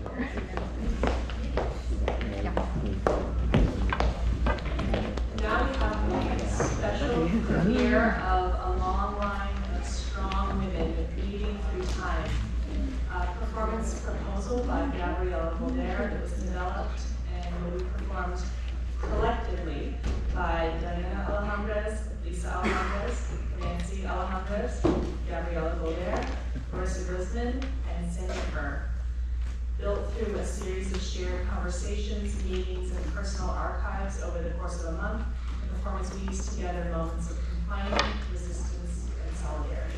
Now we have a special premiere of a long line of strong women leading through time. A performance proposal by Gabriela Golder that was developed and will be performed collectively by Diana Alejandrez, Lisa Alejandrez, Nancy Alejandrez, Gabriela Golder, Marissa Guzman, and Ksenia. Built through a series of shared conversations, meetings, and personal archives over the course of a month, the performance weaves together moments of confinement, resistance, and solidarity.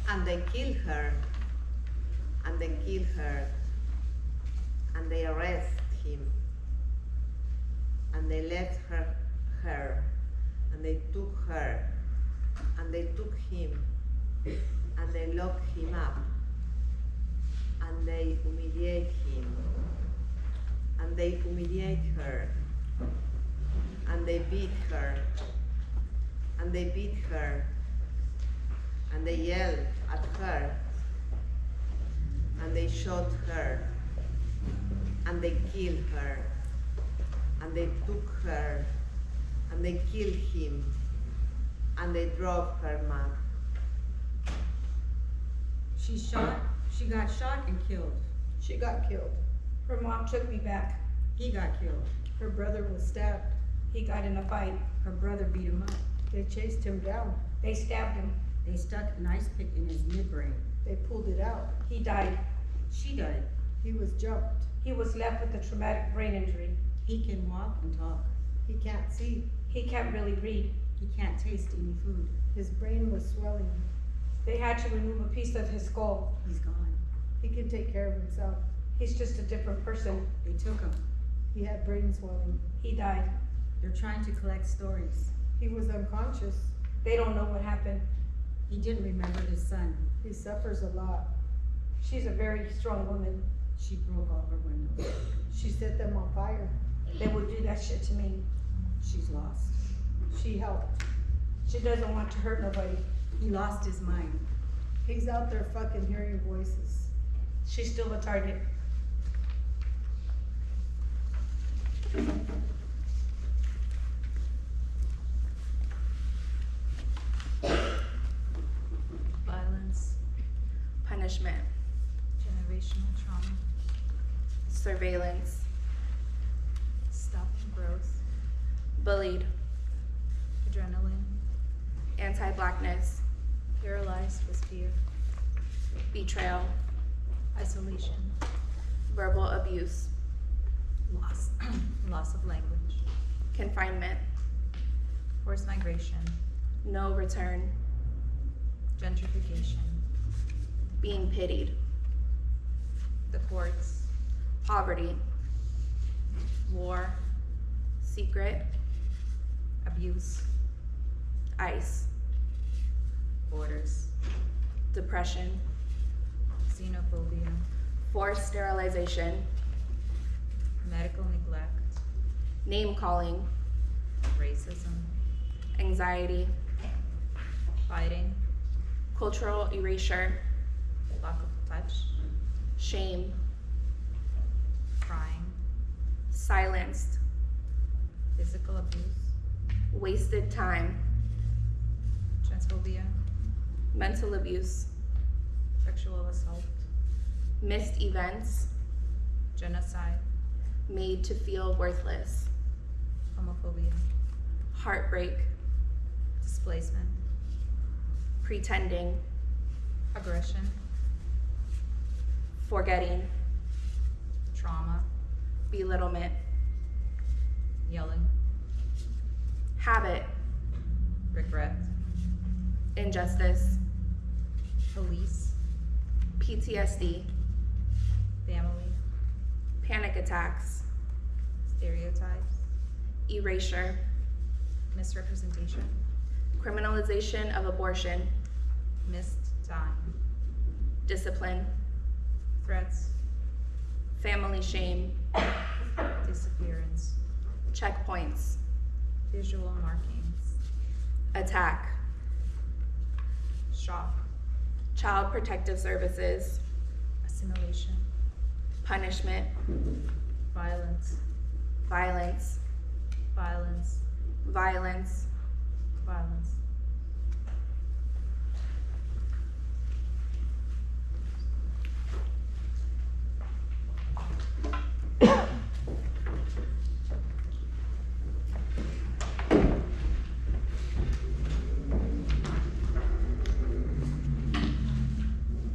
And they kill her, and they kill her, and they arrest him, and they left her, and they took her, and they took him, and they lock him up, and they humiliate him, and they humiliate her, and they beat her, and they beat her, and they yell at her, and they shot her, and they killed her, and they took her, and they killed him, and they drove her mad. She got shot and killed. She got killed. Her mom took me back. He got killed. Her brother was stabbed. He got in a fight. Her brother beat him up. They chased him down. They stabbed him. They stuck an ice pick in his midbrain. They pulled it out. He died. She died. He was jumped. He was left with a traumatic brain injury. He can walk and talk. He can't see. He can't really read. He can't taste any food. His brain was swelling. They had to remove a piece of his skull. He's gone. He can take care of himself. He's just a different person. They took him. He had brain swelling. He died. They're trying to collect stories. He was unconscious. They don't know what happened. He didn't remember his son. He suffers a lot. She's a very strong woman. She broke all her windows. She set them on fire. They would do that shit to me. She's lost. She helped. She doesn't want to hurt nobody. He lost his mind. He's out there fucking hearing voices. She's still a target. Violence, punishment, Generational trauma, surveillance, stopping growth, bullied, adrenaline, anti-blackness, paralyzed with fear, betrayal, isolation, verbal abuse, loss, loss of language, confinement, forced migration, no return, gentrification, being pitied, the courts, poverty, war, secret, abuse, ICE, borders, depression, xenophobia, forced sterilization, medical neglect, name calling, racism, anxiety, fighting, cultural erasure, lack of touch, shame, crying, silenced, physical abuse, wasted time, transphobia, mental abuse, sexual assault, missed events, genocide, made to feel worthless, homophobia, heartbreak, displacement, pretending, aggression, forgetting, trauma, belittlement, yelling, habit, regret, injustice, police, PTSD, family, panic attacks, stereotypes, erasure, misrepresentation, criminalization of abortion, missed time, discipline, threats, family shame, disappearance, checkpoints, visual markings, attack, shock, child protective services, assimilation, punishment, violence, violence, violence, violence, violence.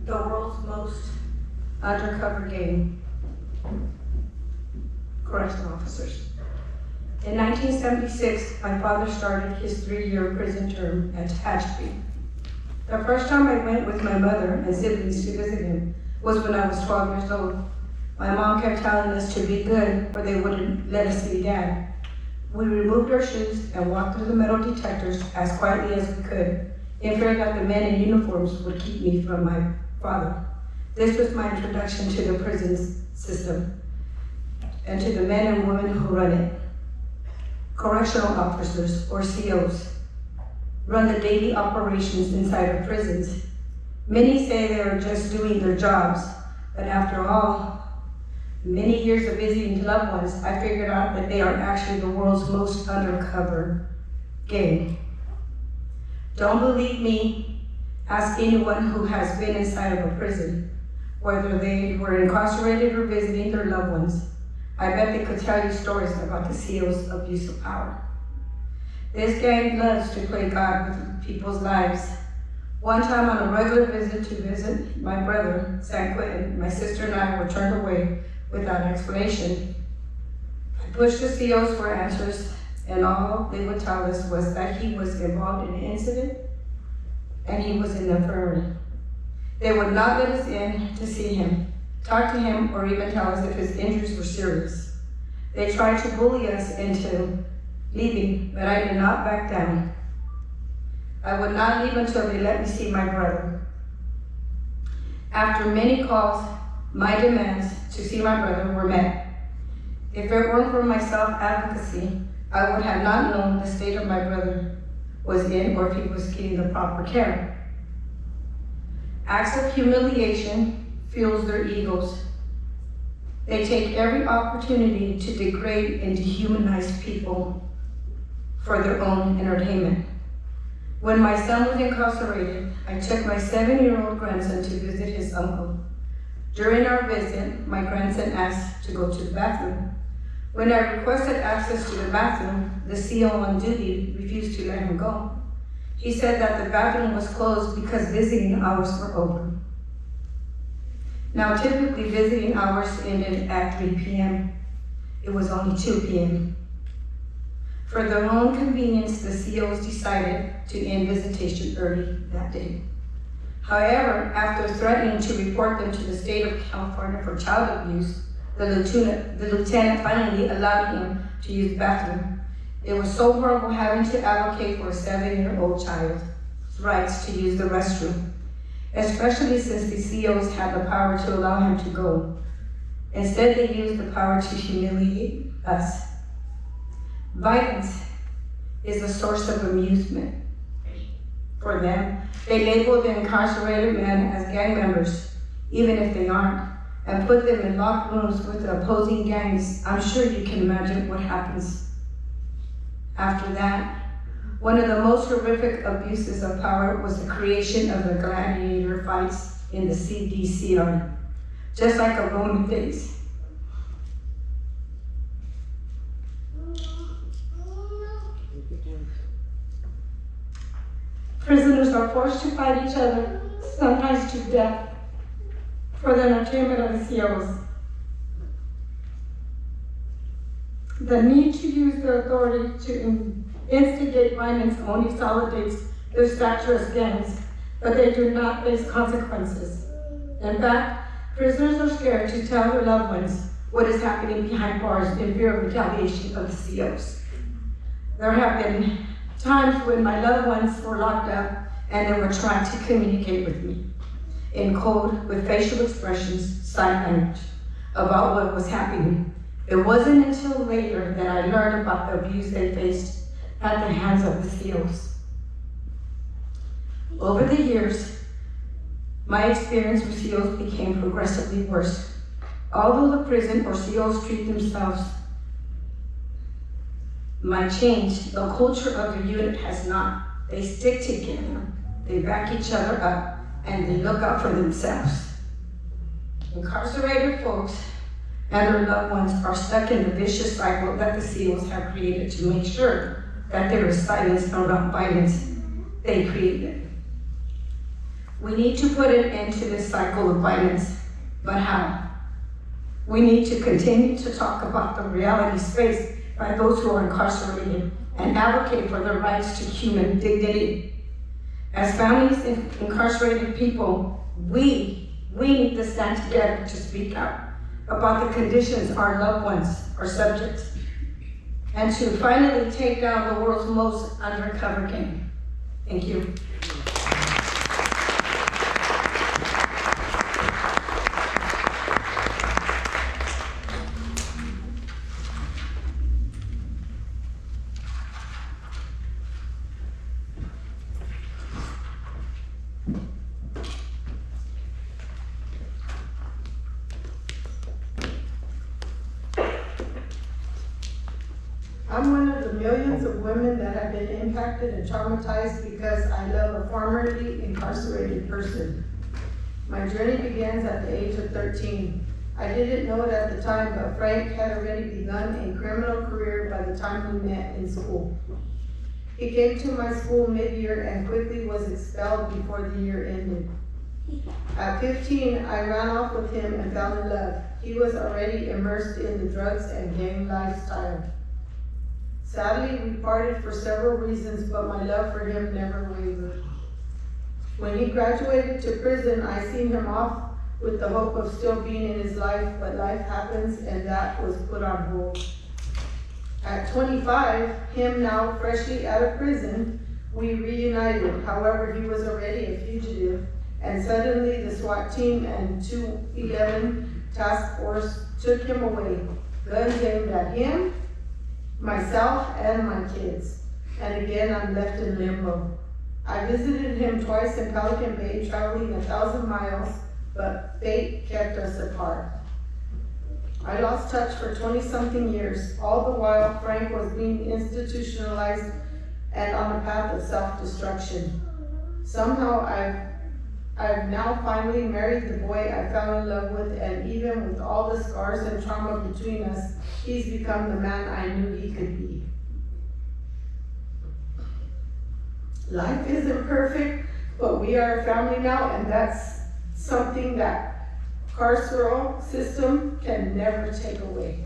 The world's most undercover gang. Correctional officers. In 1976, my father started his 3-year prison term at Tehachapi. The first time I went with my mother and siblings to visit him was when I was 12 years old. My mom kept telling us to be good or they wouldn't let us see Dad. We removed our shoes and walked through the metal detectors as quietly as we could, in fear that the men in uniforms would keep me from my father. This was my introduction to the prison system and to the men and women who run it. Correctional officers, or COs, run the daily operations inside of prisons. Many say they are just doing their jobs, but after all, many years of visiting loved ones, I figured out that they are actually the world's most undercover gang. Don't believe me? Ask anyone who has been inside of a prison, whether they were incarcerated or visiting their loved ones. I bet they could tell you stories about the CO's abuse of power. This gang loves to play God with people's lives. One time on a regular visit to visit my brother, San Quentin, my sister and I were turned away without explanation. I pushed the COs for answers, and all they would tell us was that he was involved in an incident and he was in the infirmary. They would not let us in to see him, talk to him, or even tell us if his injuries were serious. They tried to bully us into leaving, but I did not back down. I would not leave until they let me see my brother. After many calls, my demands to see my brother were met. If it weren't for my self-advocacy, I would have not known the state of my brother was in or if he was getting the proper care. Acts of humiliation fuels their egos. They take every opportunity to degrade and dehumanize people for their own entertainment. When my son was incarcerated, I took my 7-year-old grandson to visit his uncle. During our visit, my grandson asked to go to the bathroom. When I requested access to the bathroom, the CO on duty refused to let him go. He said that the bathroom was closed because visiting hours were over. Now, typically visiting hours ended at 3 p.m. It was only 2 p.m. For their own convenience, the COs decided to end visitation early that day. However, after threatening to report them to the state of California for child abuse, the lieutenant finally allowed him to use the bathroom. It was so horrible having to advocate for a 7-year-old child's rights to use the restroom, especially since the COs had the power to allow him to go. Instead, they used the power to humiliate us. Violence is a source of amusement for them. They label the incarcerated men as gang members, even if they aren't, and put them in locked rooms with the opposing gangs. I'm sure you can imagine what happens after that. One of the most horrific abuses of power was the creation of the gladiator fights in the CDCR, just like a Roman days. Prisoners are forced to fight each other, sometimes to death, for the entertainment of the COs. The need to use their authority to instigate violence only solidates their stature as gangs, but they do not face consequences. In fact, prisoners are scared to tell their loved ones what is happening behind bars in fear of retaliation of the COs. There have been times when my loved ones were locked up and they were trying to communicate with me in code with facial expressions, sign language. about what was happening. It wasn't until later that I learned about the abuse they faced at the hands of the SEALs. Over the years, my experience with SEALs became progressively worse. Although the prison or SEALs treat themselves might change, the culture of the unit has not. They stick together, they back each other up, and they look out for themselves. Incarcerated folks and their loved ones are stuck in the vicious cycle that the SEALs have created to make sure that there is silence around violence they created. We need to put an end to this cycle of violence, but how? We need to continue to talk about the realities faced by those who are incarcerated and advocate for their rights to human dignity. As families and incarcerated people, we need to stand together to speak out about the conditions our loved ones are subject to, and to finally take down the world's most undercover gang. Thank you. I'm one of the millions of women that have been impacted and traumatized because I love a formerly incarcerated person. My journey begins at the age of 13. I didn't know it at the time, but Frank had already begun a criminal career by the time we met in school. He came to my school mid-year and quickly was expelled before the year ended. At 15, I ran off with him and fell in love. He was already immersed in the drugs and gang lifestyle. Sadly, we parted for several reasons, but my love for him never wavered. When he graduated to prison, I seen him off with the hope of still being in his life, but life happens and that was put on hold. At 25, him now freshly out of prison, we reunited. However, he was already a fugitive, and suddenly the SWAT team and 211 task force took him away. Guns aimed at him, myself, and my kids. And again, I'm left in limbo. I visited him twice in Pelican Bay, traveling 1,000 miles, but fate kept us apart. I lost touch for 20-something years. All the while, Frank was being institutionalized and on a path of self-destruction. Somehow, I've now finally married the boy I fell in love with, and even with all the scars and trauma between us, he's become the man I knew he could be. Life isn't perfect, but we are a family now, and that's something that carceral system can never take away.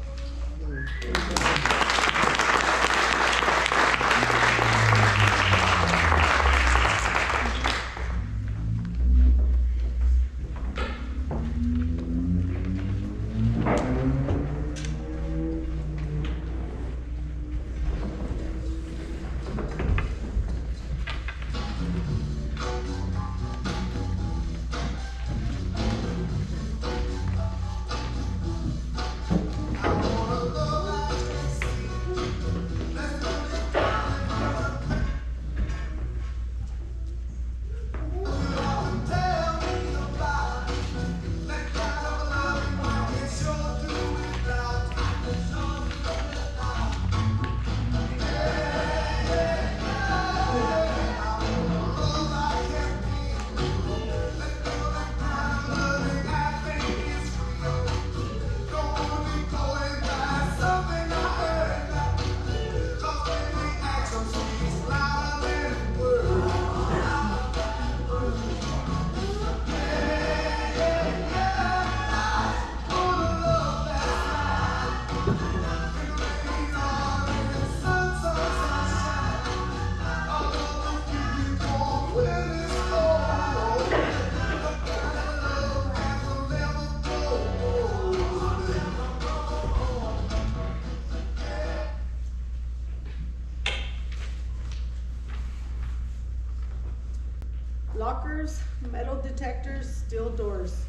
Lockers, metal detectors, steel doors.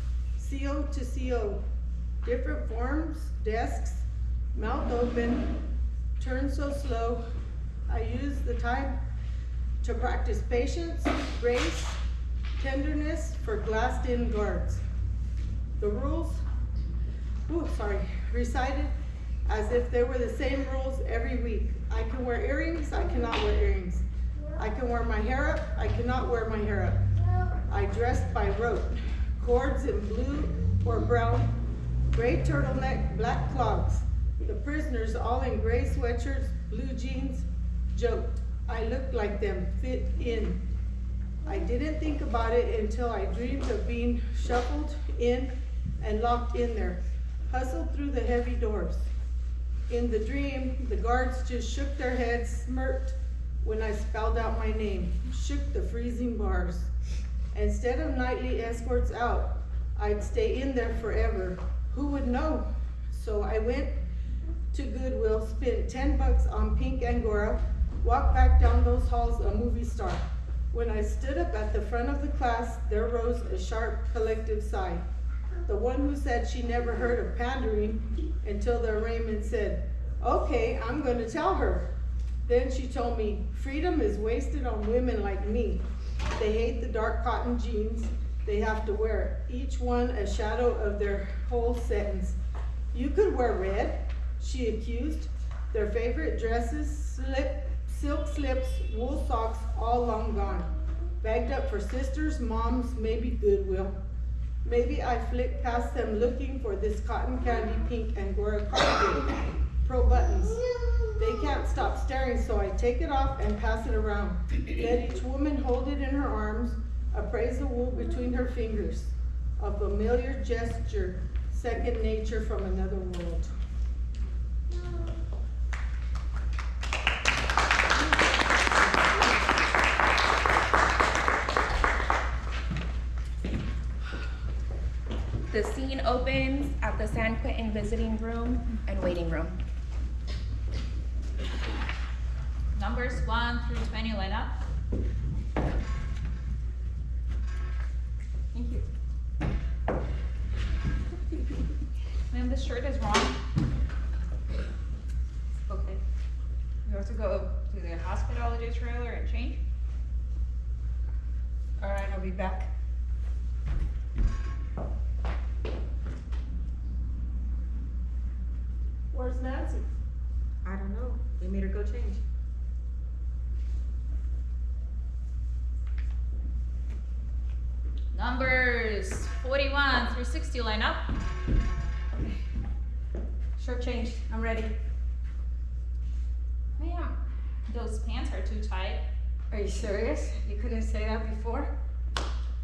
CO to CO. different forms, desks, mouth open, turn so slow. I use the time to practice patience, grace, tenderness for glassed-in guards. The rules, recited as if they were the same rules every week. I can wear earrings, I cannot wear earrings. I can wear my hair up, I cannot wear my hair up. I dressed by rote, cords in blue or brown, gray turtleneck, black clogs. The prisoners, all in gray sweatshirts, blue jeans, joked. I looked like them, fit in. I didn't think about it until I dreamed of being shuffled in and locked in there, hustled through the heavy doors. In the dream, the guards just shook their heads, smirked when I spelled out my name, shook the freezing bars. Instead of nightly escorts out, I'd stay in there forever. Who would know? So I went to Goodwill, spent $10 on pink Angora, walked back down those halls a movie star. When I stood up at the front of the class, there rose a sharp collective sigh. The one who said she never heard of pandering until the arraignment said, okay, I'm gonna tell her. Then she told me, freedom is wasted on women like me. They hate the dark cotton jeans they have to wear, each one a shadow of their whole sentence. You could wear red, she accused, their favorite dresses, silk slips, wool socks, all long gone. Bagged up for sisters, moms, maybe Goodwill. Maybe I flicked past them looking for this cotton candy pink Angora cardigan, pro buttons. They can't stop staring, so I take it off and pass it around. Let each woman hold it in her arms, appraise the wool between her fingers. A familiar gesture, second nature from another world. The scene opens at the San Quentin visiting room and waiting room. Numbers 1 through 20 line up. Thank you. Ma'am, this shirt is wrong. Okay. You have to go to the hospitality trailer and change. All right, I'll be back. Where's Nancy? I don't know. They made her go change. Numbers 41 through 60 line up. Short change, I'm ready. Ma'am, those pants are too tight. Are you serious? You couldn't say that before?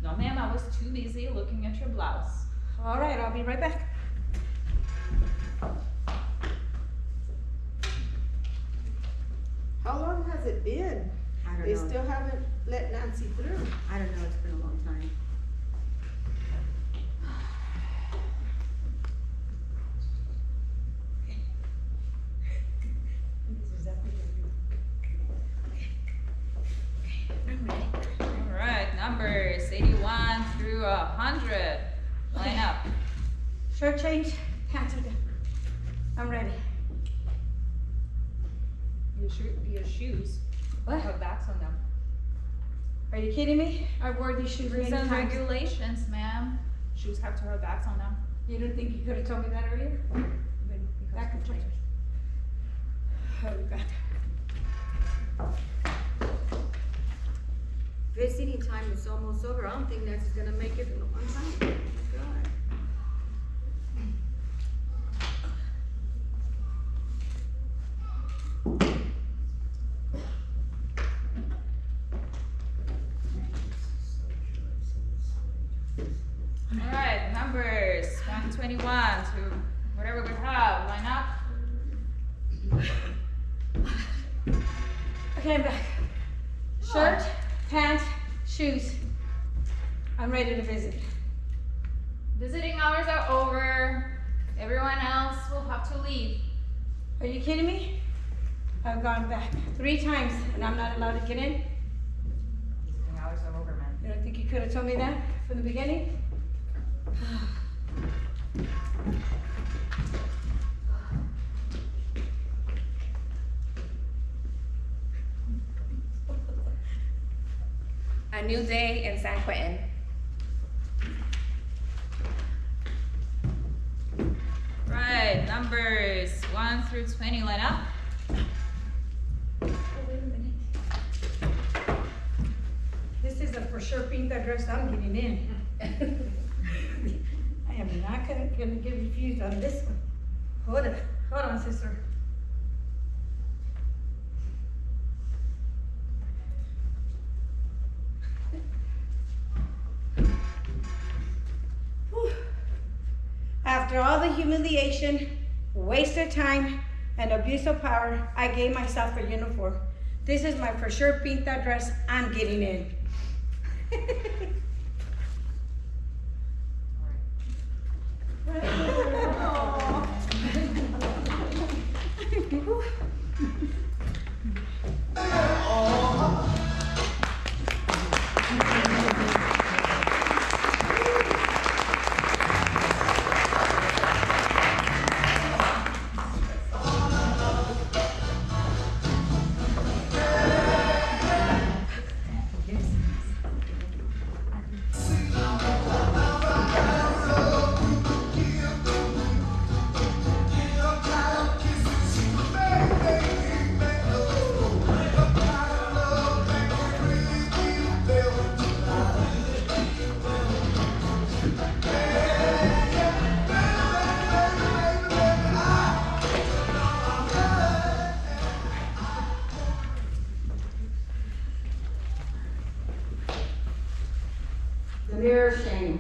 No, ma'am, I was too busy looking at your blouse. All right, I'll be right back. How long has it been? I don't They know. still haven't let Nancy through. I don't know. It's been a long time. All right, numbers 81 through 100 line up. Short change, pants are down. I'm ready. Your shoes What? have backs on them. Are you kidding me? I wore these shoes many Rules and times. regulations, ma'am. Shoes have to have backs on them. You don't think you could have told me that earlier? Back and forth. I'll be back. Visiting time is almost over. I don't think Nancy's gonna make it on time. Oh my God. All right, numbers 121 to whatever we have line up. Okay, I'm back. Shirt, pants, shoes. I'm ready to visit. Visiting hours are over. Everyone else will have to leave. Are you kidding me? I've gone back 3 times and I'm not allowed to get in? Visiting hours are over, man. You don't think you could have told me that from the beginning? A New Day in San Quentin. Right, numbers 1 through 20, line up. Oh, wait a minute. This is a for sure Pinta dress I'm getting in. I am not gonna get refused on this one. Hold on, sister. Whew. After all the humiliation, waste of time, and abuse of power, I gave myself a uniform. This is my for sure Pinta dress I'm getting in. The mirror of shame.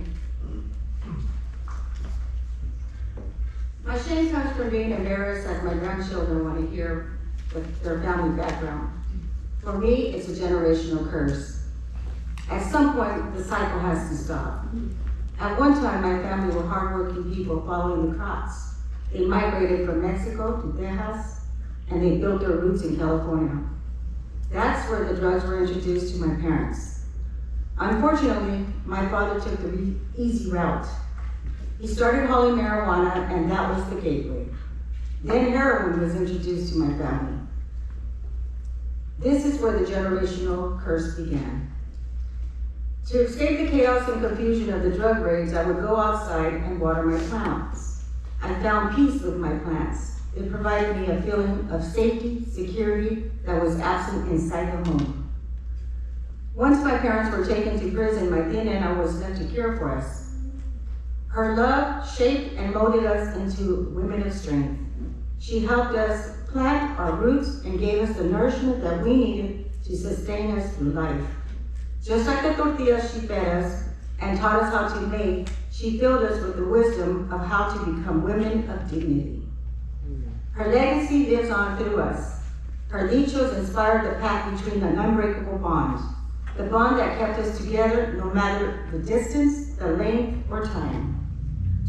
My shame comes from being embarrassed as my grandchildren want to hear with their family background. For me, it's a generational curse. At some point, the cycle has to stop. At one time, my family were hardworking people following the crops. They migrated from Mexico to Texas, and they built their roots in California. That's where the drugs were introduced to my parents. Unfortunately, my father took the easy route. He started hauling marijuana, and that was the gateway. Then heroin was introduced to my family. This is where the generational curse began. To escape the chaos and confusion of the drug raids, I would go outside and water my plants. I found peace with my plants. It provided me a feeling of safety, security that was absent inside the home. Once my parents were taken to prison, my thin Nana was left to care for us. Her love shaped and molded us into women of strength. She helped us plant our roots and gave us the nourishment that we needed to sustain us through life. Just like the tortillas she fed us and taught us how to make, she filled us with the wisdom of how to become women of dignity. Her legacy lives on through us. Her dichos inspired the path between an unbreakable bond. The bond that kept us together no matter the distance, the length, or time.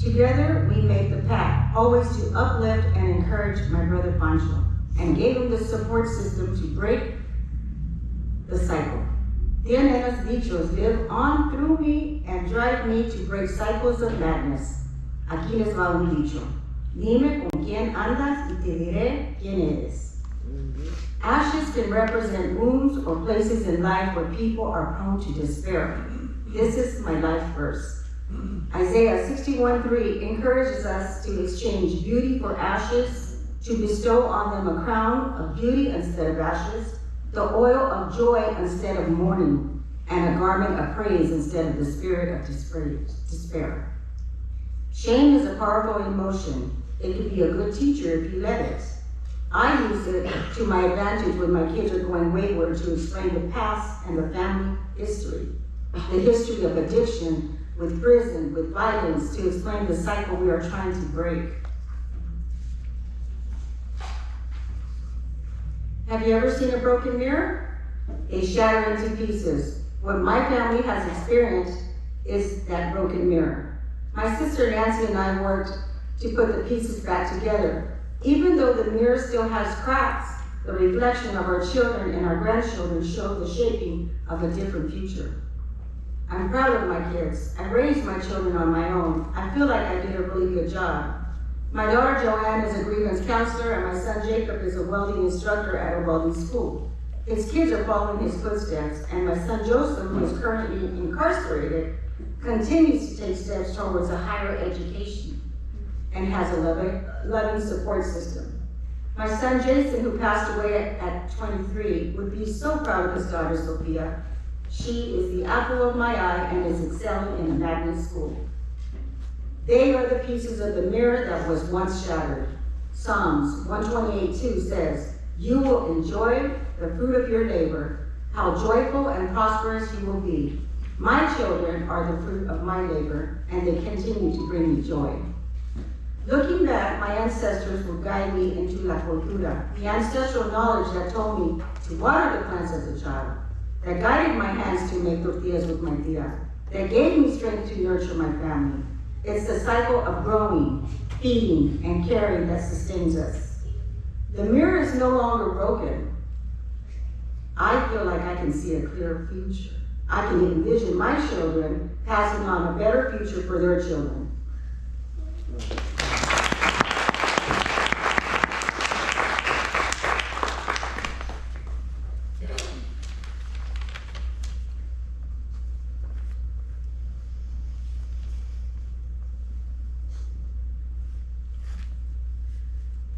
Together, we made the pact, always to uplift and encourage my brother Pancho, and gave him the support system to break the cycle. Tia Nena's dichos live on through me and drive me to break cycles of madness. Aquí les va un dicho. Dime con quién andas y te diré quién eres. Ashes can represent wounds or places in life where people are prone to despair. This is my life verse. Isaiah 61:3 encourages us to exchange beauty for ashes, to bestow on them a crown of beauty instead of ashes, the oil of joy instead of mourning, and a garment of praise instead of the spirit of despair. Shame is a powerful emotion. It can be a good teacher if you let it. I use it to my advantage when my kids are going wayward to explain the past and the family history. The history of addiction, with prison, with violence, to explain the cycle we are trying to break. Have you ever seen a broken mirror? They shatter into pieces. What my family has experienced is that broken mirror. My sister Nancy and I worked to put the pieces back together. Even though the mirror still has cracks, the reflection of our children and our grandchildren show the shaping of a different future. I'm proud of my kids. I raised my children on my own. I feel like I did a really good job. My daughter Joanne is a grievance counselor, and my son Jacob is a welding instructor at a welding school. His kids are following his footsteps, and my son Joseph, who is currently incarcerated, continues to take steps towards a higher education and has a loving support system. My son Jason, who passed away at 23, would be so proud of his daughter Sophia. She is the apple of my eye and is excelling in a magnet school. They are the pieces of the mirror that was once shattered. Psalms 128:2 says, "You will enjoy the fruit of your labor. How joyful and prosperous you will be. My children are the fruit of my labor, and they continue to bring me joy." Looking back, my ancestors would guide me into la cultura, the ancestral knowledge that told me to water the plants as a child, that guided my hands to make tortillas with my tia, that gave me strength to nurture my family. It's the cycle of growing, feeding, and caring that sustains us. The mirror is no longer broken. I feel like I can see a clear future. I can envision my children passing on a better future for their children.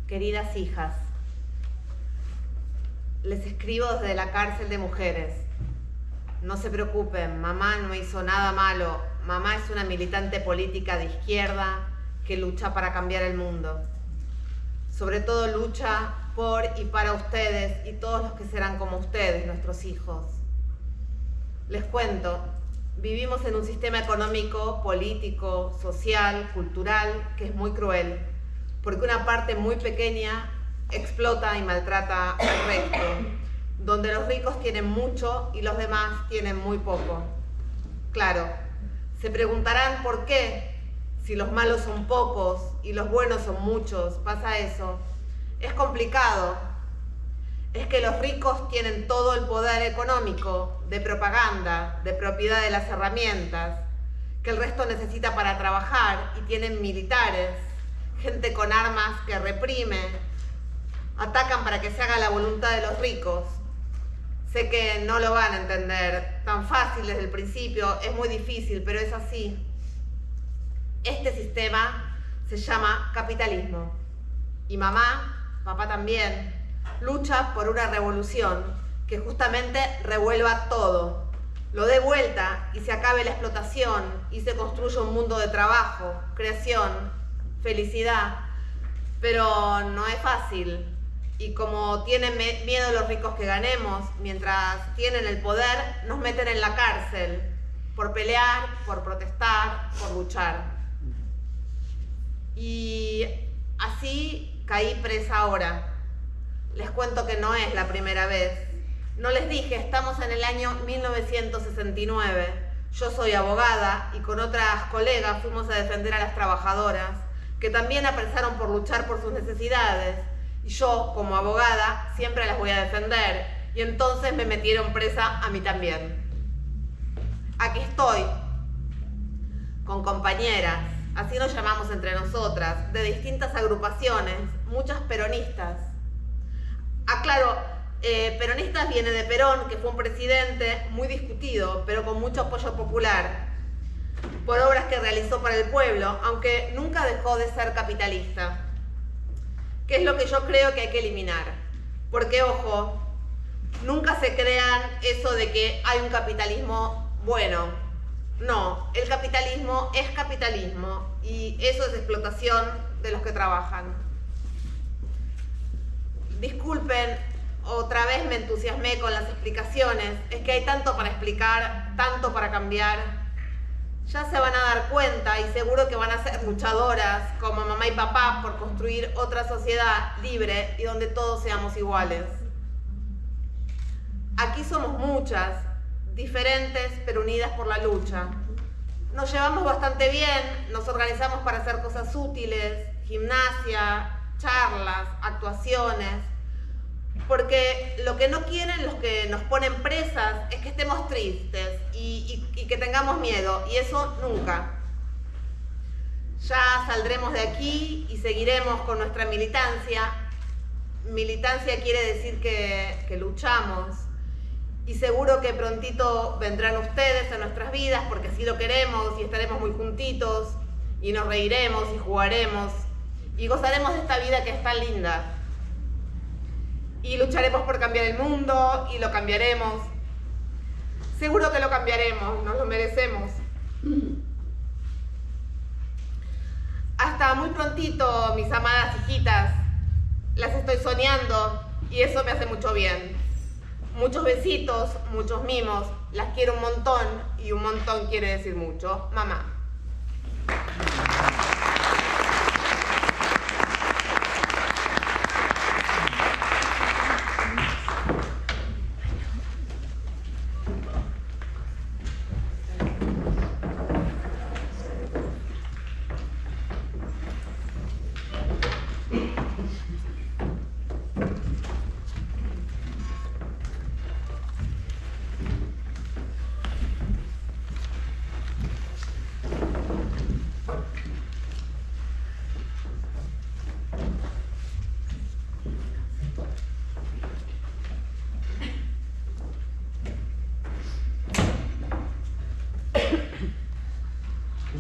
Queridas hijas, les escribo desde la cárcel de mujeres. No se preocupen, mamá no hizo nada malo. Mamá es una militante política de izquierda que lucha para cambiar el mundo. Sobre todo lucha por y para ustedes y todos los que serán como ustedes, nuestros hijos. Les cuento, vivimos en un sistema económico, político, social, cultural, que es muy cruel, porque una parte muy pequeña explota y maltrata al resto, donde los ricos tienen mucho y los demás tienen muy poco. Claro, se preguntarán por qué, si los malos son pocos y los buenos son muchos, pasa eso. Es complicado. Es que los ricos tienen todo el poder económico, de propaganda, de propiedad de las herramientas, que el resto necesita para trabajar, y tienen militares, gente con armas que reprime, atacan para que se haga la voluntad de los ricos. Sé que no lo van a entender tan fácil desde el principio, es muy difícil, pero es así. Este sistema se llama capitalismo. Y mamá, papá también, lucha por una revolución que justamente revuelva todo, lo dé vuelta y se acabe la explotación y se construya un mundo de trabajo, creación, felicidad. Pero no es fácil. Y como tienen miedo los ricos que ganemos, mientras tienen el poder, nos meten en la cárcel por pelear, por protestar, por luchar. Y así caí presa ahora. Les cuento que no es la primera vez. No les dije, estamos en el año 1969. Yo soy abogada y con otras colegas fuimos a defender a las trabajadoras, que también apresaron por luchar por sus necesidades. Y yo, como abogada, siempre las voy a defender. Y entonces me metieron presa a mí también. Aquí estoy, con compañeras, así nos llamamos entre nosotras, de distintas agrupaciones, muchas peronistas. Aclaro, peronistas viene de Perón, que fue un presidente muy discutido, pero con mucho apoyo popular, por obras que realizó para el pueblo, aunque nunca dejó de ser capitalista. ¿Qué es lo que yo creo que hay que eliminar? Porque, ojo, nunca se crean eso de que hay un capitalismo bueno. No, el capitalismo es capitalismo y eso es explotación de los que trabajan. Disculpen, otra vez me entusiasmé con las explicaciones. Es que hay tanto para explicar, tanto para cambiar. Ya se van a dar cuenta y seguro que van a ser luchadoras como mamá y papá por construir otra sociedad libre y donde todos seamos iguales. Aquí somos muchas, diferentes pero unidas por la lucha. Nos llevamos bastante bien, nos organizamos para hacer cosas útiles, gimnasia, charlas, actuaciones, porque lo que no quieren los que nos ponen presas es que estemos tristes y y que tengamos miedo, y eso nunca. Ya saldremos de aquí y seguiremos con nuestra militancia. Militancia quiere decir que luchamos, y seguro que prontito vendrán ustedes a nuestras vidas porque así lo queremos y estaremos muy juntitos y nos reiremos y jugaremos y gozaremos de esta vida que es tan linda. Y lucharemos por cambiar el mundo y lo cambiaremos. Seguro que lo cambiaremos, nos lo merecemos. Hasta muy prontito, mis amadas hijitas. Las estoy soñando y eso me hace mucho bien. Muchos besitos, muchos mimos. Las quiero un montón y un montón quiere decir mucho. Mamá.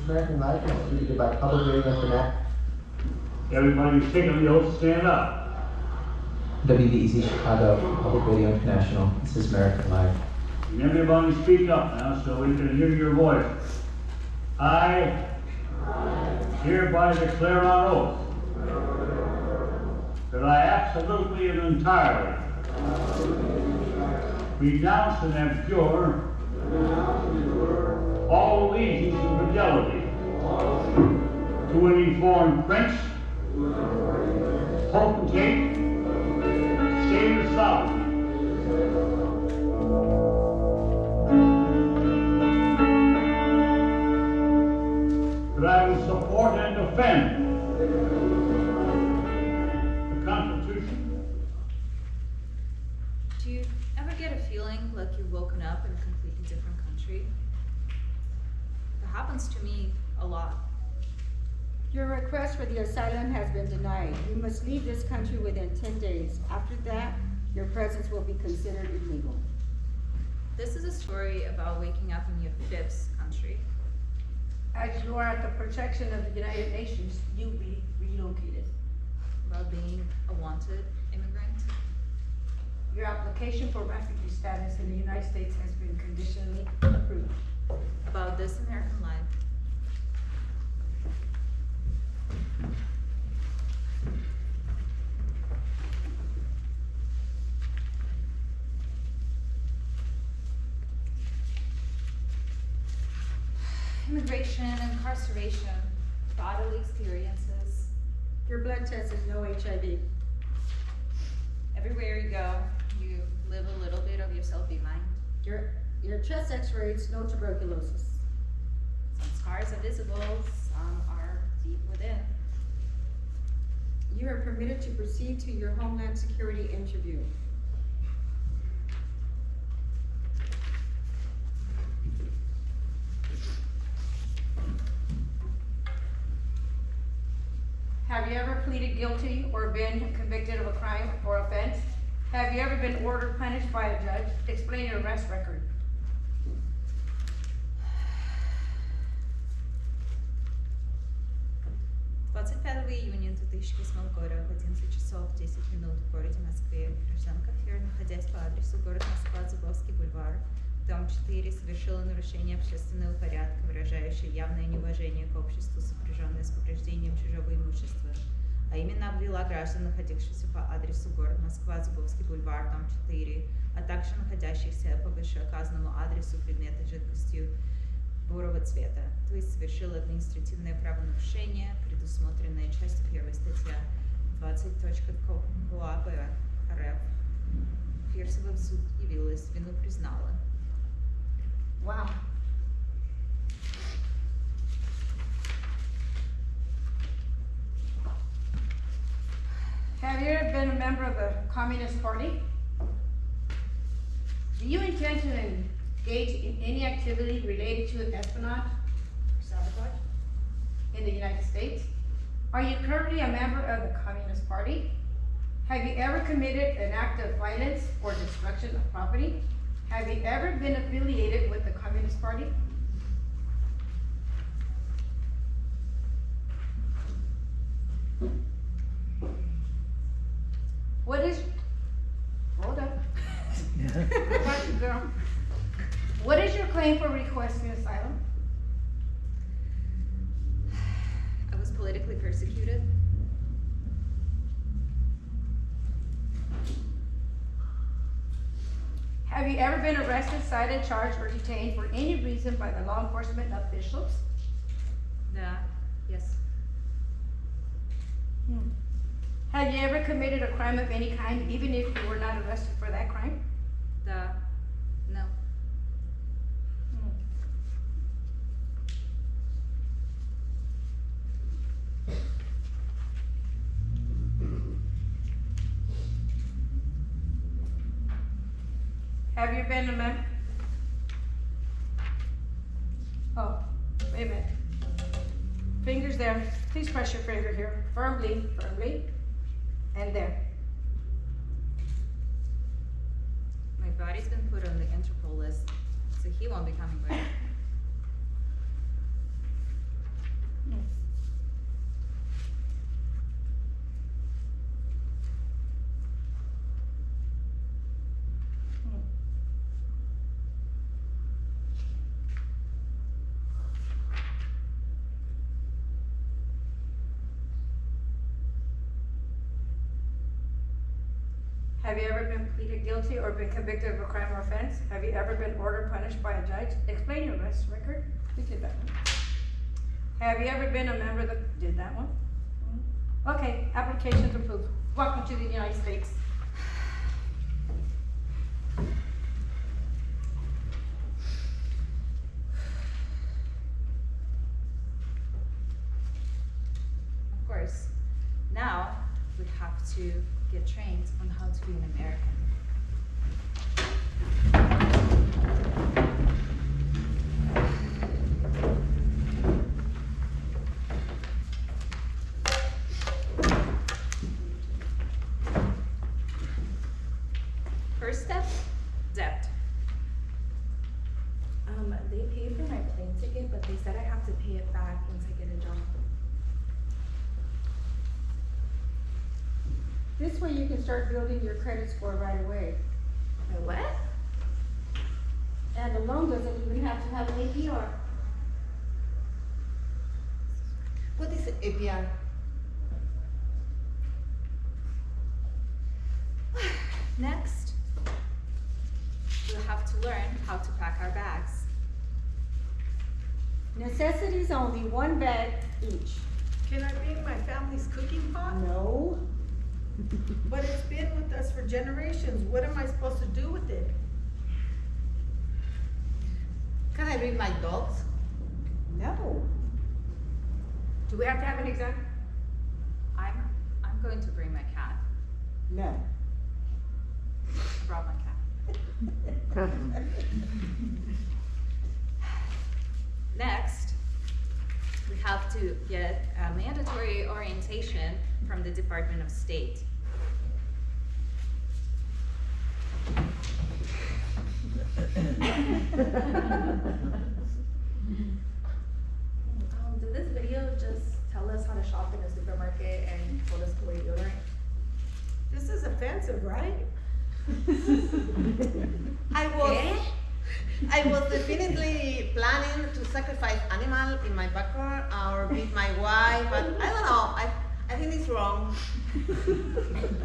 American life is distributed by public radio and Reenactment. Everybody who's taking the oath, stand up. WVEZ Chicago, Public Radio International. This is American Life. And everybody speak up now so we can hear your voice. I hereby declare on oath that I absolutely and entirely renounce and abjure all allegiance and fidelity to any foreign prince, potentate, state or sovereign, that I will support and defend the Constitution. Do you ever get a feeling like you've woken up in a completely different country? It happens to me a lot. Your request for the asylum has been denied. You must leave this country within 10 days. After that, your presence will be considered illegal. This is a story about waking up in your fifth country. As you are at the protection of the United Nations, you'll be relocated. About being a wanted immigrant. Your application for refugee status in the United States has been conditionally approved. About this American life. Immigration, incarceration, bodily experiences. Your blood test is no HIV. Everywhere you go, you live a little bit of yourself behind. Your chest x-rays, no tuberculosis. Some scars are visible, some are deep within. You are permitted to proceed to your Homeland Security interview. Have you ever pleaded guilty or been convicted of a crime or offense? Have you ever been ordered punished by a judge? Explain your arrest record. 25 июня 2008 года в 11 часов 10 минут в городе Москве гражданка Хер, находясь по адресу город Москва, Зубовский бульвар, дом 4, совершила нарушение общественного порядка, выражающее явное неуважение к обществу, сопряженное с повреждением чужого имущества, а именно обвела граждан, находившихся по адресу город Москва, Зубовский бульвар, дом 4, а также находящихся по вышеуказанному адресу предметы жидкостью бурого цвета, то есть совершила административное правонарушение, предусмотренное частью 1 статья 20.КоАП РФ. Фирсова в суд явилась, вину признала. Wow. Have you ever been a member of the Communist Party? Do you intend to engaged in any activity related to espionage or sabotage in the United States? Are you currently a member of the Communist Party? Have you ever committed an act of violence or destruction of property? Have you ever been affiliated with the Communist Party? What is, hold up. Watch it, girl. What is your claim for requesting asylum? I was politically persecuted. Have you ever been arrested, cited, charged, or detained for any reason by the law enforcement officials? Yes. Have you ever committed a crime of any kind, even if you were not arrested for that crime? No. Have you been a member? Oh, wait a minute. Fingers there. Please press your finger here. Firmly, firmly. And there. My body's been put on the Interpol list, so he won't be coming back. Have you ever been pleaded guilty or been convicted of a crime or offense? Have you ever been ordered punished by a judge? Explain your arrest record. We did that one. Have you ever been a member of the, did that one? Okay, application's approved. Welcome to the United States. Of course. Now we have to get trained on how to be an American. First step, debt. They paid for my plane ticket, but they said I have to pay it back once I get a job. This way you can start building your credit score right away. What? And the loan doesn't even have to have an APR. What is APR? Next, we'll have to learn how to pack our bags. Necessities only, 1 bag each. Can I bring my family's cooking pot? No. But it's been with us for generations. What am I supposed to do with it? Can I bring my dogs? No. Do we have to have an exam? I'm going to bring my cat. No. I brought my cat. Next, we have to get a mandatory orientation from the Department of State. Did this video just tell us how to shop in a supermarket and told us to wear deodorant? This is offensive, right? I was definitely planning to sacrifice animal in my backyard or beat my wife, but I don't know. I think it's wrong.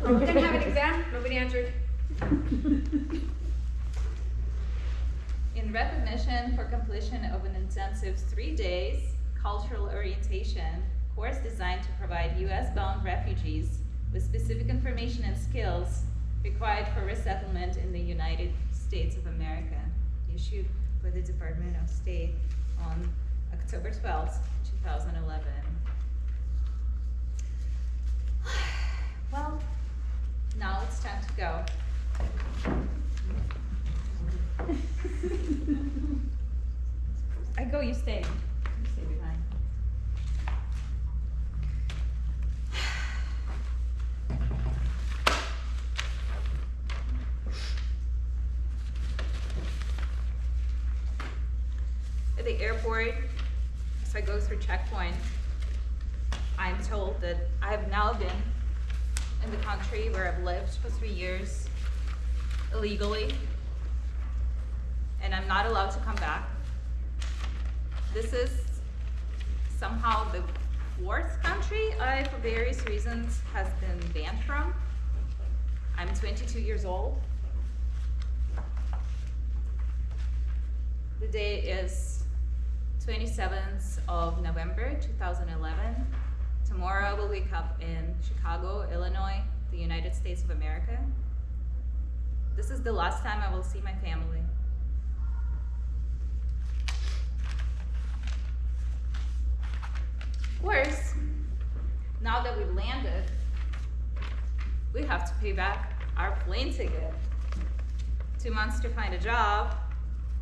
Are we gonna have an exam? Nobody answered. In recognition for completion of an intensive 3 days cultural orientation course designed to provide US-bound refugees with specific information and skills required for resettlement in the United States of America, issued by the Department of State on October 12th, 2011. Well, now it's time to go. I go, you stay. You stay behind. At the airport, as I go through checkpoint, I'm told that I have now been in the country where I've lived for 3 years illegally, and I'm not allowed to come back. This is somehow the 4th country I, for various reasons, has been banned from. I'm 22 years old. The day is 27th of November, 2011. Tomorrow I will wake up in Chicago, Illinois, the United States of America. This is the last time I will see my family. Of course, now that we've landed, we have to pay back our plane ticket. 2 months to find a job,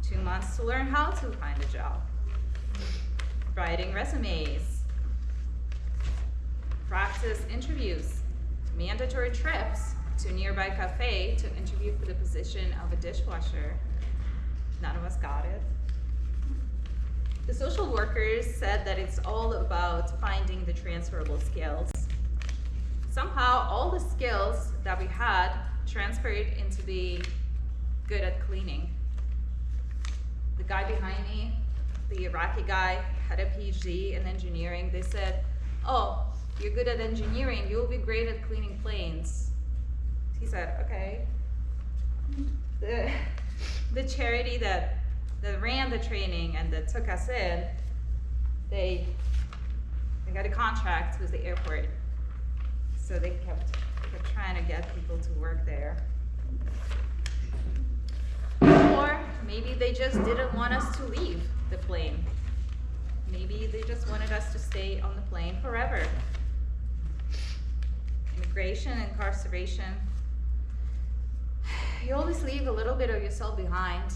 2 months to learn how to find a job. Writing resumes, practice interviews, mandatory trips to a nearby cafe to interview for the position of a dishwasher. None of us got it. The social workers said that it's all about finding the transferable skills. Somehow, all the skills that we had transferred into being good at cleaning. The guy behind me, the Iraqi guy, had a PhD in engineering. They said, oh, you're good at engineering, you'll be great at cleaning planes. He said, okay. The charity that ran the training and that took us in, they got a contract with the airport. So they kept trying to get people to work there. Or maybe they just didn't want us to leave the plane. Maybe they just wanted us to stay on the plane forever. Immigration, incarceration. You always leave a little bit of yourself behind.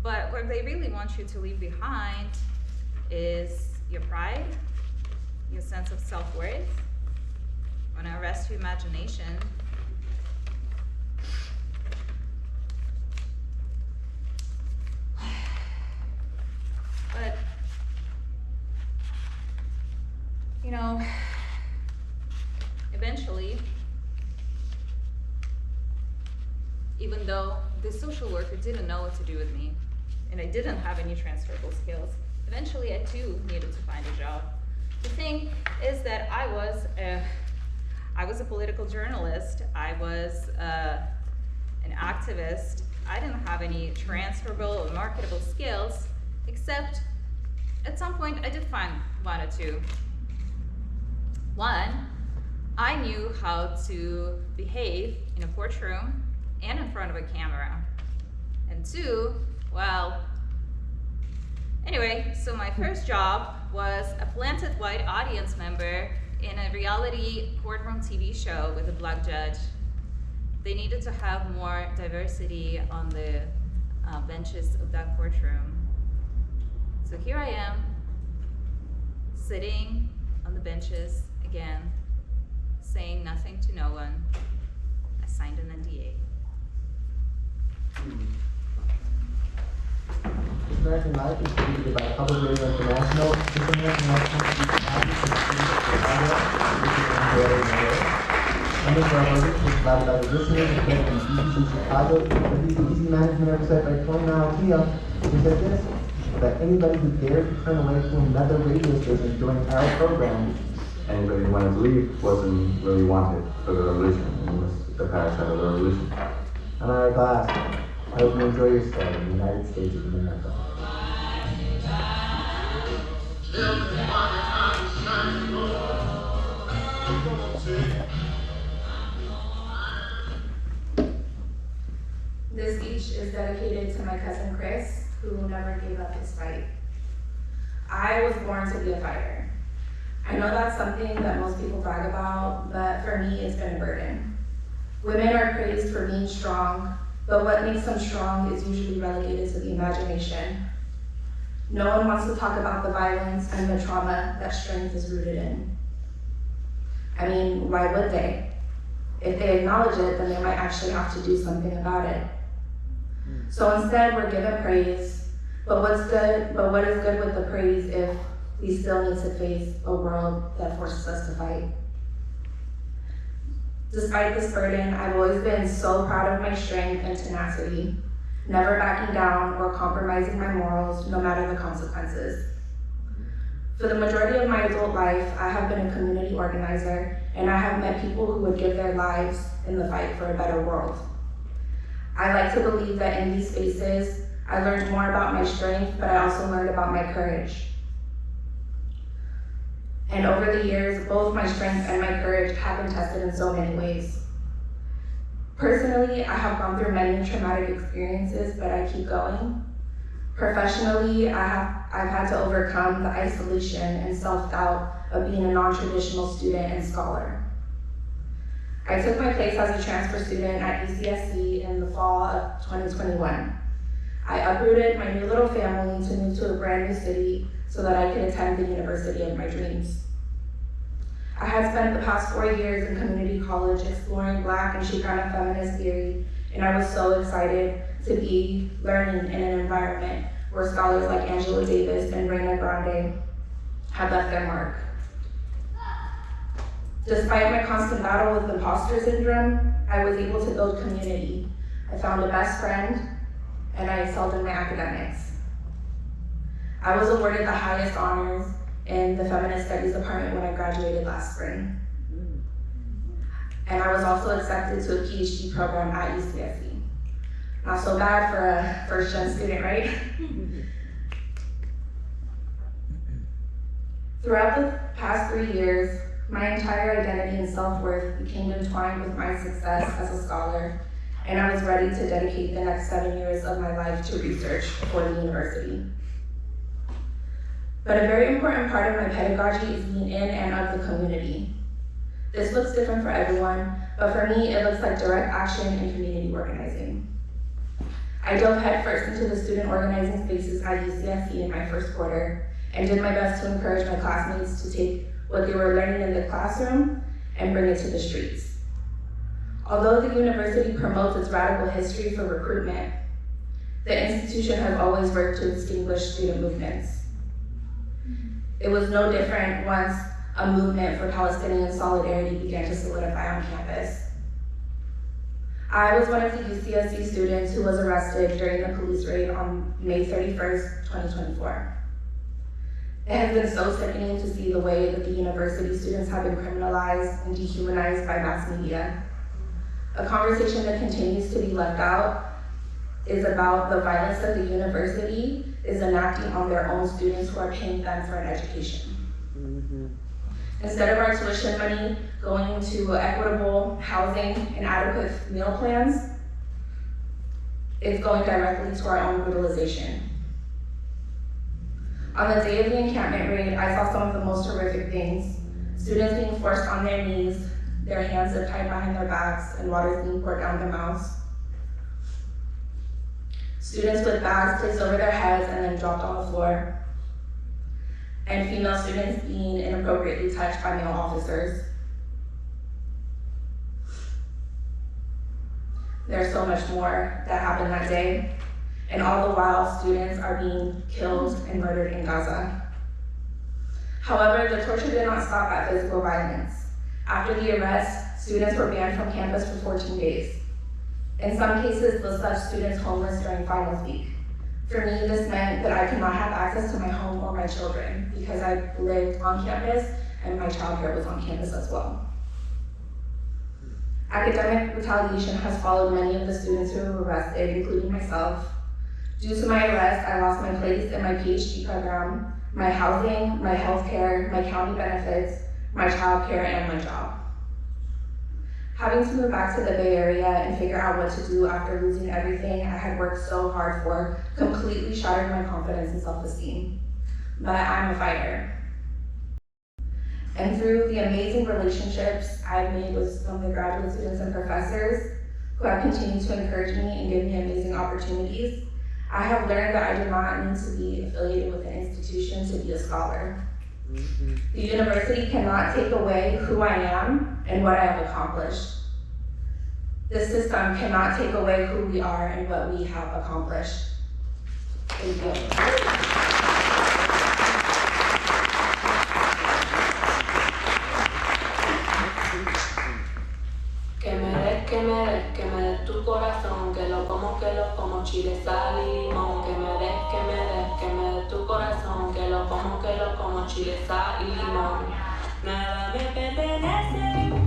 But what they really want you to leave behind is your pride, your sense of self-worth. Want to arrest your imagination. But, you know, eventually, even though the social worker didn't know what to do with me, and I didn't have any transferable skills, eventually I too needed to find a job. The thing is that I was a political journalist, I was an activist. I didn't have any transferable or marketable skills, except at some point I did find one or two. One, I knew how to behave in a courtroom and in front of a camera. And two, well, anyway, so my first job was a planted white audience member in a reality courtroom TV show with a black judge. They needed to have more diversity on the benches of that courtroom. So here I am, sitting on the benches again, saying nothing to no one. I signed an NDA. This American Life is created by Public Radio International. This American Life comes to you Members of our audience is provided by the listeners and fed from BBC Chicago. The BBC management oversight by Tony Malatia, who said this, that anybody who dared to turn away to another radio station during our program, anybody who wanted to leave wasn't really wanted for the revolution, unless the parish had a revolution. And our glass, I hope you enjoy your stay in the United States of America. This speech is dedicated to my cousin Chris, who never gave up his fight. I was born to be a fighter. I know that's something that most people brag about, but for me, it's been a burden. Women are praised for being strong, but what makes them strong is usually relegated to the imagination. No one wants to talk about the violence and the trauma that strength is rooted in. I mean, why would they? If they acknowledge it, then they might actually have to do something about it. So instead, we're given praise, but what is good with the praise if we still need to face a world that forces us to fight? Despite this burden, I've always been so proud of my strength and tenacity, never backing down or compromising my morals, no matter the consequences. For the majority of my adult life, I have been a community organizer, and I have met people who would give their lives in the fight for a better world. I like to believe that in these spaces, I learned more about my strength, but I also learned about my courage. And over the years, both my strength and my courage have been tested in so many ways. Personally, I have gone through many traumatic experiences, but I keep going. Professionally, I've had to overcome the isolation and self-doubt of being a non-traditional student and scholar. I took my place as a transfer student at UCSC in the fall of 2021. I uprooted my new little family to move to a brand new city so that I could attend the university of my dreams. I had spent the past 4 years in community college exploring Black and Chicana feminist theory, and I was so excited to be learning in an environment where scholars like Angela Davis and Reina Grande had left their mark. Despite my constant battle with imposter syndrome, I was able to build community. I found a best friend, and I excelled in my academics. I was awarded the highest honors in the Feminist Studies department when I graduated last spring. And I was also accepted to a PhD program at UCSC. Not so bad for a first-gen student, right? Throughout the past 3 years, my entire identity and self-worth became entwined with my success as a scholar, and I was ready to dedicate the next 7 years of my life to research for the university. But a very important part of my pedagogy is being in and of the community. This looks different for everyone, but for me, it looks like direct action and community organizing. I dove headfirst into the student organizing spaces at UCSC in my first quarter, and did my best to encourage my classmates to take what they were learning in the classroom and bring it to the streets. Although the university promotes its radical history for recruitment, the institution has always worked to extinguish student movements. It was no different once a movement for Palestinian solidarity began to solidify on campus. I was one of the UCSC students who was arrested during the police raid on May 31st, 2024. It has been so sickening to see the way that the university students have been criminalized and dehumanized by mass media. A conversation that continues to be left out is about the violence that the university is enacting on their own students who are paying them for an education. Instead of our tuition money going to equitable housing and adequate meal plans, it's going directly to our own brutalization. On the day of the encampment raid, I saw some of the most horrific things. Students being forced on their knees, their hands are tied behind their backs, and water being poured down their mouths. Students with bags placed over their heads and then dropped on the floor. And female students being inappropriately touched by male officers. There's so much more that happened that day. And all the while, students are being killed and murdered in Gaza. However, the torture did not stop at physical violence. After the arrest, students were banned from campus for 14 days. In some cases, this left students homeless during finals week. For me, this meant that I could not have access to my home or my children because I lived on campus and my childcare was on campus as well. Academic retaliation has followed many of the students who were arrested, including myself. Due to my arrest, I lost my place in my PhD program, my housing, my healthcare, my county benefits, my childcare, and my job. Having to move back to the Bay Area and figure out what to do after losing everything I had worked so hard for completely shattered my confidence and self-esteem. But I'm a fighter. And through the amazing relationships I've made with some of the graduate students and professors who have continued to encourage me and give me amazing opportunities, I have learned that I do not need to be affiliated with an institution to be a scholar. The university cannot take away who I am and what I have accomplished. The system cannot take away who we are and what we have accomplished. Thank you. Que me des tu corazón, que lo como chile, sal y limón. Que me des tu corazón, que lo como chile, sal y limón. Nada me pertenece.